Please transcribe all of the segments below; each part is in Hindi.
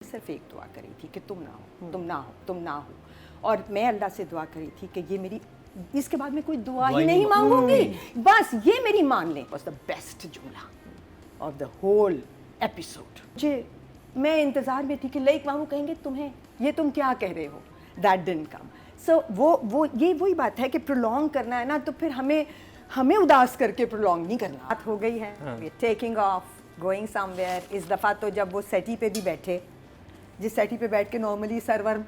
सिर्फ एक दुआ करी थी कि तुम ना हो, तुम ना हो, तुम ना हो। और मैं अल्लाह से दुआ करी थी कि ये मेरी, इसके बाद मैं कोई दुआ ही नहीं मांगूंगी, बस ये मेरी मान लें। वाज द बेस्ट जुमला ऑफ द होल एपिसोड। मुझे, मैं इंतज़ार में थी कि लाइक मामू कहेंगे तुम्हें ये तुम क्या कह रहे हो, दैट डिडंट कम। सो वो ये वही बात है कि प्रोलॉन्ग करना है ना, तो फिर हमें उदास करके प्रोलॉन्ग नहीं करना। बात हो गई है, टेकिंग ऑफ, गोइंग समवेयर। इस दफ़ा तो जब वो सेटी पे भी बैठे, जिस सेटी पे बैठ के नॉर्मली सर्वर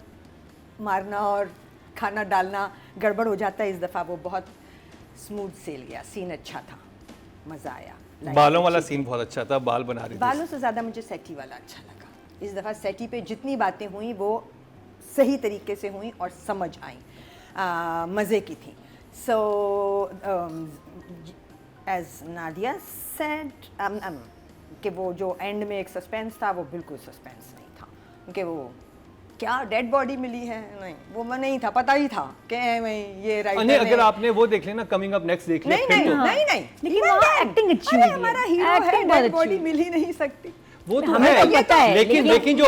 मारना और खाना डालना गड़बड़ हो जाता है, इस दफ़ा वो बहुत स्मूथ सेल गया। सीन अच्छा था, मज़ा आया। बालों वाला सीन बहुत अच्छा था, बाल बना रही थी। बालों से ज़्यादा मुझे सेटी वाला अच्छा लगा। इस दफ़ा सेटी पे जितनी बातें हुई वो सही तरीके से हुई और समझ आई, मज़े की थी। सो एज नादिया सेड कि वो जो एंड में एक सस्पेंस था वो बिल्कुल सस्पेंस नहीं था, क्योंकि वो क्या डेड बॉडी मिली है, नहीं वो नहीं था, पता ही था कि ये राइटर नहीं, अगर आपने वो देख लेना कमिंग अप नेक्स्ट देख लिया, नहीं, लेकिन वहाँ एक्टिंग अच्छी हुई है। हमारा हीरो है, डेड बॉडी मिल ही नहीं सकती। वो तो हमें है, तो पता है, लेकिन जो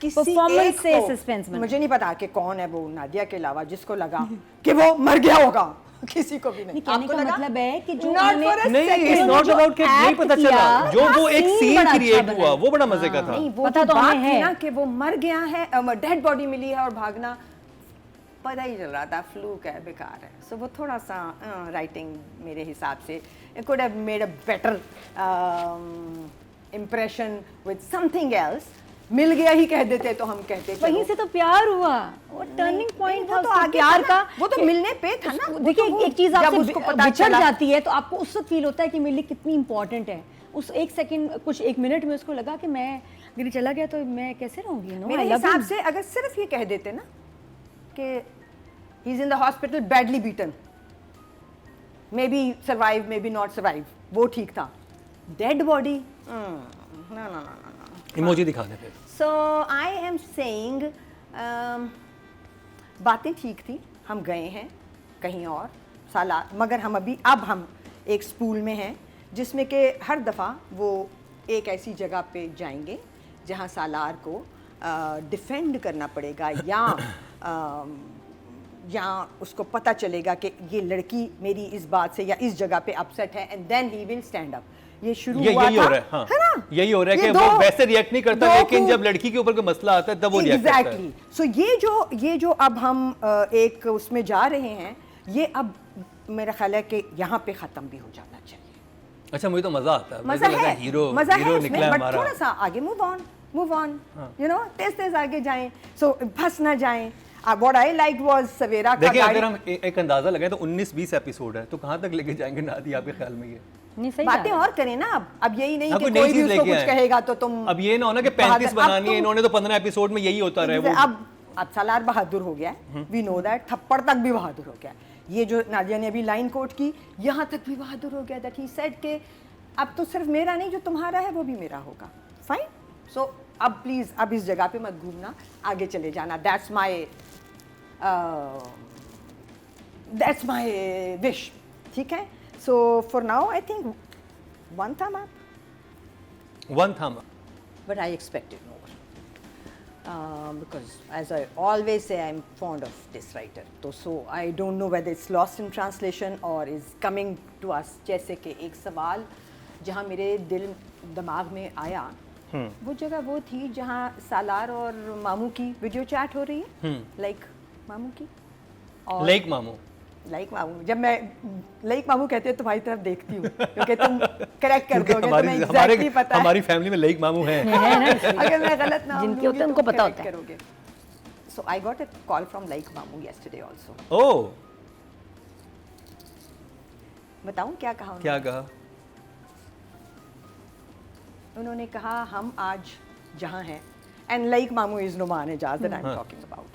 परफॉर्मेंस से सस्पेंस बना। मुझे नहीं पता कि कौन है वो नादिया के अलावा जिसको लगा कि वो मर गया होगा, किसी को भी नहीं। कहने का मतलब है कि जो नहीं, इट्स नॉट अबाउट कि नहीं पता चला, जो वो एक सीन क्रिएट हुआ वो बड़ा मजे का था। नहीं, वो पता तो हमें है ना कि वो मर गया है, डेड बॉडी मिली है और भागना पता ही चल रहा था, फ्लूक है, बेकार है। सो वो थोड़ा सा राइटिंग मेरे हिसाब से it could have made a better impression with something else. मिल गया ही कह देते तो हम कहते वहीं से तो प्यार हुआ, वो टर्निंग पॉइंट था तो प्यार का। वो तो मिलने पे था ना। देखिए एक चीज आपसे बिछड़ जाती है तो आपको उस वक्त फील होता है कि मेरे लिए कितनी इंपॉर्टेंट है। उस एक सेकंड, कुछ एक मिनट में उसको लगा कि मैं अगर चला गया तो मैं कैसे रहूंगी। मेरे हिसाब से अगर सिर्फ ये कह देते ना कि he is in the hospital badly beaten, may be survive may be not survive, वो ठीक था। डेड बॉडी ना इमोजी दिखा दे फिर। सो आई एम सेइंग बातें ठीक थी, हम गए हैं कहीं और साला, मगर हम अब एक स्पूल में हैं जिसमें कि हर दफ़ा वो एक ऐसी जगह पे जाएंगे जहाँ सालार को डिफेंड करना पड़ेगा या उसको पता चलेगा कि ये लड़की मेरी इस बात से या इस जगह पे अपसेट है, and then he will stand up. ये शुरू हुआ यही था, हो रहा है, हाँ, है ना? यही हो रहा है कि वो वैसे रिएक्ट नहीं करता, लेकिन जब लड़की के ऊपर कोई मसला आता है तब वो रिएक्ट करता है। सो ये जो अब हम एक उसमें जा रहे हैं, ये अब मेरा ख्याल है कि यहाँ पे खत्म भी हो जाना चाहिए। अच्छा, मुझे तो मजा आता है, मजा है, हीरो निकला बट हमारा। थोड़ा सा आगे मूव ऑन, यू नो, तेज आगे जाएं, सो फंस ना जाएं। What I liked was सवेरा का। देखिए, अगर हम एक अंदाजा लगाएं तो 19-20 एपिसोड है, तो कहाँ तक लेके जाएंगे नादिया, आपके ख्याल में ये? नहीं, सही बातें और करें ना। अब यही नहीं कि कोई कोई भी उसको कुछ कहेगा तो तुम, अब ये ना हो ना कि 35 बनानी है, इन्होंने तो 15 एपिसोड में यही होता रहे। अब सालार बहादुर हो गया है, वी नो दैट। थप्पड़ तक भी बहादुर हो गया। ये जो नादिया ने अभी लाइन कोट की, यहाँ तक भी बहादुर हो गया, दैट ही सेड के अब तो सिर्फ मेरा नहीं, जो तुम्हारा है वो भी मेरा होगा। फाइन। सो अब प्लीज, अब इस जगह पे मत घूमना, आगे चले जाना। दैट्स माय विश, ठीक है? So for now I think one thumb up, but I expected more, because as I always say, I'm fond of this writer, so I don't know whether it's lost in translation or is coming to us। जैसे कि एक सवाल जहाँ मेरे दिमाग में आया, वो जगह वो थी जहाँ सालार और मामू की वीडियो चैट हो रही है, लाइक मामू की और लाइक मामू। जब मैं लाइक मामू कहते हैं तुम्हारी तरफ देखती हूँ, क्योंकि तुम करेक्ट कर दोगे, तुम्हें एग्जैक्टली पता है। हमारी फैमिली में लाइक मामू हैं। अगर मैं गलत ना जिनके होते हैं उनको पता होता है। So I got a call from like मामू यस्टरडे आल्सो। ओह, बताऊं क्या कहा? क्या कहा? उन्होंने कहा हम आज जहाँ हैं, and like Mamu is Numan Ejaz that I am talking about.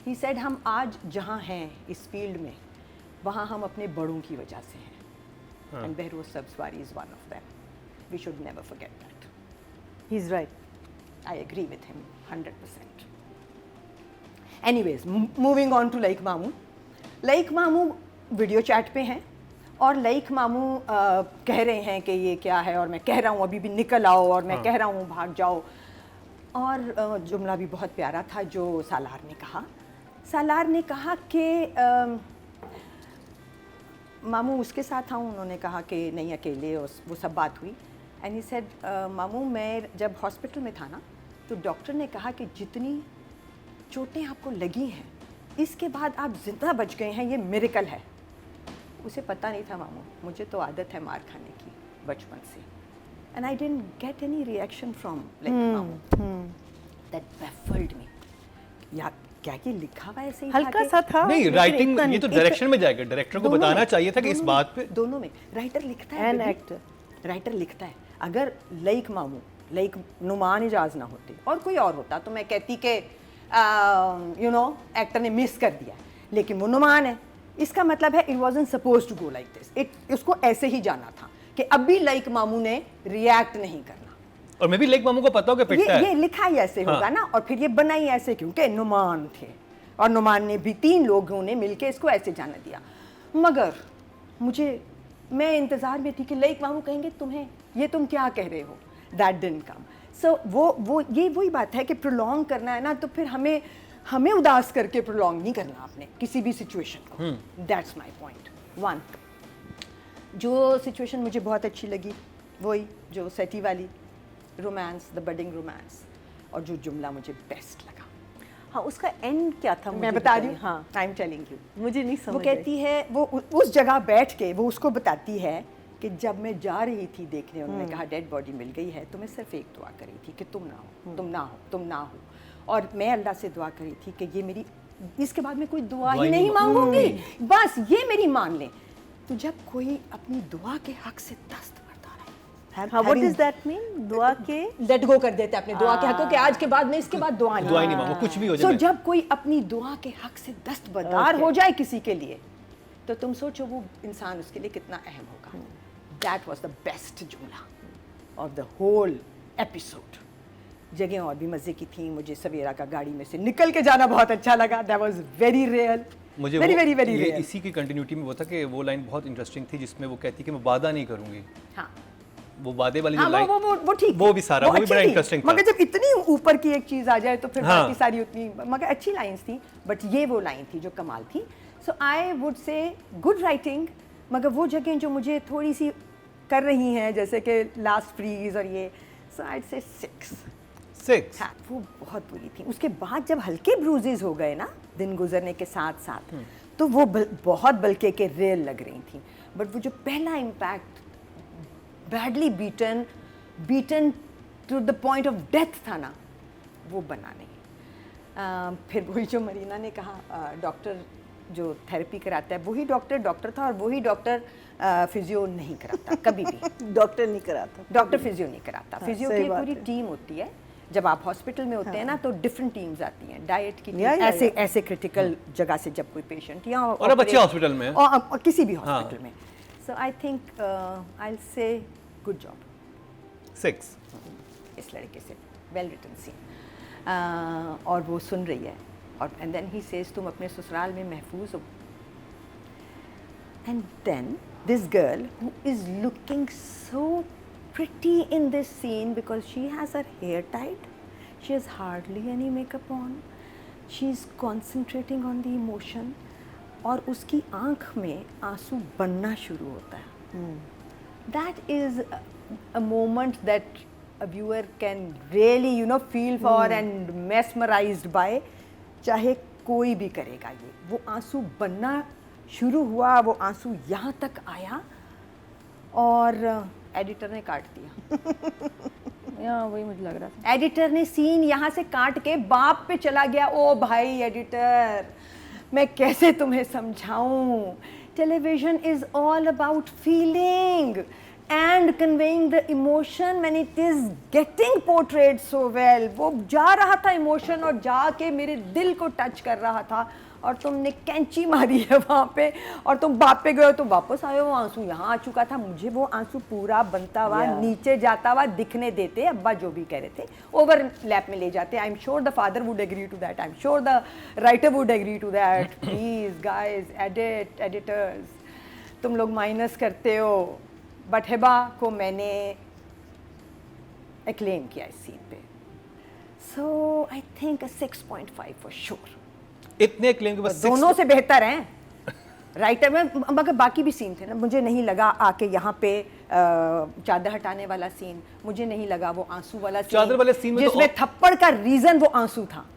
He said हम आज जहाँ हैं इस फील्ड में, वहाँ हम अपने बड़ों की वजह से हैं, and Behroz Sabzwari is one of them. We should never forget that. He is right, I agree with him 100%। Anyways, moving on to like मामू वीडियो चैट पे हैं और लाइक मामू कह रहे हैं कि ये क्या है, और मैं कह रहा हूँ अभी भी निकल आओ, और मैं कह रहा हूँ भाग जाओ। और जुमला भी बहुत प्यारा था जो सालार ने कहा। सालार ने कहा कि मामू उसके साथ आऊँ, उन्होंने कहा कि नहीं अकेले, और वो सब बात हुई। एंड ही सेड मामू मैं जब हॉस्पिटल में था ना, तो डॉक्टर ने कहा कि जितनी चोटें आपको लगी हैं इसके बाद आप जिंदा बच गए हैं, ये मिरेकल है। उसे पता नहीं था मामू, मुझे तो आदत है मार खाने की बचपन से। And I didn't get any reaction from like मामू। दैट बैफल्ड मी। या क्या ये लिखा हुआ ऐसे ही हल्का सा था, नहीं, लेकिन राइटिंग इतना ये नहीं। तो डायरेक्शन में जाएगा, डायरेक्टर को बताना चाहिए था कि इस बात पे। दोनों में राइटर लिखता है, एन बेबी। एक्टर राइटर लिखता है। अगर लाइक मामू, लाइक नुमान इजाज ना होती और कोई और होता तो मैं कहती कि यू नो एक्टर ने मिस कर दिया, लेकिन वो नुमान है, इसका मतलब है it wasn't supposed to go like this. उसको ऐसे ही जाना था कि अभी लाइक मामू ने रिएक्ट नहीं करना। और मैं भी लाइक मामू को पता हो कि पिटता है। ये लिखा ही ऐसे हाँ। होगा ना, और फिर ये बनाई ऐसे क्योंकि नुमान थे, और नुमान ने भी 3 लोगों ने मिलके इसको ऐसे जाना दिया। मगर मैं इंतज़ार में थी कि लाइक मामू कहेंगे तुम्हें ये तुम क्या कह रहे हो। That didn't come. सो वही बात है कि प्रोलॉन्ग करना है ना, तो फिर हमें उदास करके प्रोलॉन्ग नहीं करना आपने किसी भी सिचुएशन को। That's my point 1। जो सिचुएशन मुझे बहुत अच्छी लगी वही जो सेटी वाली रोमांस, द बडिंग रोमांस, और जो जुमला मुझे बेस्ट लगा। हाँ, उसका एंड क्या था? मैं बता रही हूँ, हाँ, आई एम टेलिंग यू। मुझे नहीं समझ वो कहती है, वो उस जगह बैठ के वो उसको बताती है कि जब मैं जा रही थी देखने, उन्होंने कहा डेड बॉडी मिल गई है, तो मैं सिर्फ एक दुआ करी थी कि तुम ना हो, तुम ना हो, तुम ना हो। और मैं अल्लाह से दुआ करी थी कि ये मेरी, इसके बाद मैं कोई दुआ ही नहीं मांगूंगी, बस ये मेरी मान ले। तो जब कोई अपनी दुआ के हक से दस्तबरदार है, हाँ, व्हाट डज दैट मीन? दुआ के लेट गो कर देते अपने दुआ के हकों के, आज के बाद में इसके बाद दुआ दुआ ही नहीं मांगो, कुछ भी हो सो जाए। जब कोई अपनी दुआ के हक से दस्तबरदार हो जाए किसी के लिए, तो तुम सोचो वो इंसान उसके लिए कितना अहम होगा। दैट वाज द बेस्ट जुमला ऑफ द होल एपिसोड। जगह और भी मज़े की थी। मुझे सवेरा का गाड़ी में से निकल के जाना बहुत अच्छा लगा। दैट वाज वेरी रियल, मुझे वेरी वो- वेरी वेरी ये रियल। इसी की कंटिन्यूटी में वो था कि वो लाइन बहुत इंटरेस्टिंग थी जिसमें वो कहती कि मैं वादा नहीं करूंगी। हाँ वो वादे वाली हाँ, जो लाइन, वो ठीक वो थी। भी सारा, वो भी अच्छी बड़ा थी। इंटरेस्टिंग था। मगर जब इतनी ऊपर की एक चीज़ आ जाए तो फिर हाँ। बाकी सारी उतनी, मगर अच्छी लाइंस थी। बट ये वो लाइन थी जो कमाल थी। So I would say good writing. मगर वो जगह जो मुझे थोड़ी सी कर रही हैं, जैसे कि लास्ट फ्रीज और ये, सो आई से 6। हाँ, वो बहुत बुरी थी। उसके बाद जब हल्के ब्रूजेज हो गए ना दिन गुजरने के साथ साथ, तो वो बहुत बल्कि के रियल लग रही थी। बट वो जो पहला impact, badly beaten to the point of death था ना, वो बना नहीं। फिर वही जो मरीना ने कहा, डॉक्टर जो थेरेपी कराता है वही डॉक्टर था, और वही डॉक्टर फिजियो नहीं कराता कभी भी। डॉक्टर नहीं कराता, डॉक्टर फिजियो नहीं कराता। हाँ, फिजियो सही की बात पूरी है। टीम होती है। जब आप हॉस्पिटल में होते हैं ना, तो डिफरेंट टीम्स आती हैं, डाइट की टीम, या, ऐसे क्रिटिकल जगह से जब कोई पेशेंट या और अब अच्छे हॉस्पिटल में है। और किसी भी हाँ। हॉस्पिटल में। So I think I will say good job 6। इस लड़के से, वेल रिटन सीन। और वो सुन रही है, और एंड देन ही सेज तुम अपने ससुराल में महफूज हो। And then this girl who is looking so pretty in this scene because she has her hair tied, she has hardly any makeup on, she is concentrating on the emotion, और उसकी आँख में आंसू बनना शुरू होता है। That is a moment that a viewer can really feel for and mesmerized by, चाहे कोई भी करेगा ये। वो आंसू बनना शुरू हुआ, वो आंसू यहाँ तक आया, और एडिटर ने काट दिया। या वही मुझे लग रहा था। एडिटर ने सीन यहाँ से काट के बाप पे चला गया। ओ भाई एडिटर, मैं कैसे तुम्हें समझाऊं? Television is all about feeling and conveying the emotion when it is getting portrayed so well। वो जा रहा था इमोशन, और जाके मेरे दिल को टच कर रहा था, और तुमने कैंची मारी है वहाँ पे, और तुम बाप पे गए हो तो वापस आए हो, वो आंसू यहाँ आ चुका था। मुझे वो आंसू पूरा बनता हुआ नीचे जाता हुआ दिखने देते। अब्बा जो भी कह रहे थे ओवरलैप में ले जाते। I am sure the father would agree to that, I am sure the writer would agree to that. Please guys, editors, तुम लोग माइनस करते हो, बट हिबा को मैंने एक्लेम किया इस सीन पे, सो आई थिंक 6.5 फॉर श्योर। इतने क्लेम के बाद दोनों से बेहतर हैं राइटर में, मगर बाकी भी सीन थे ना, मुझे नहीं लगा आके यहाँ पे चादर हटाने वाला सीन, मुझे नहीं लगा वो आंसू वाला सीन, चादर वाले सीन में तो जिसमें थप्पड़ का रीजन वो आंसू था।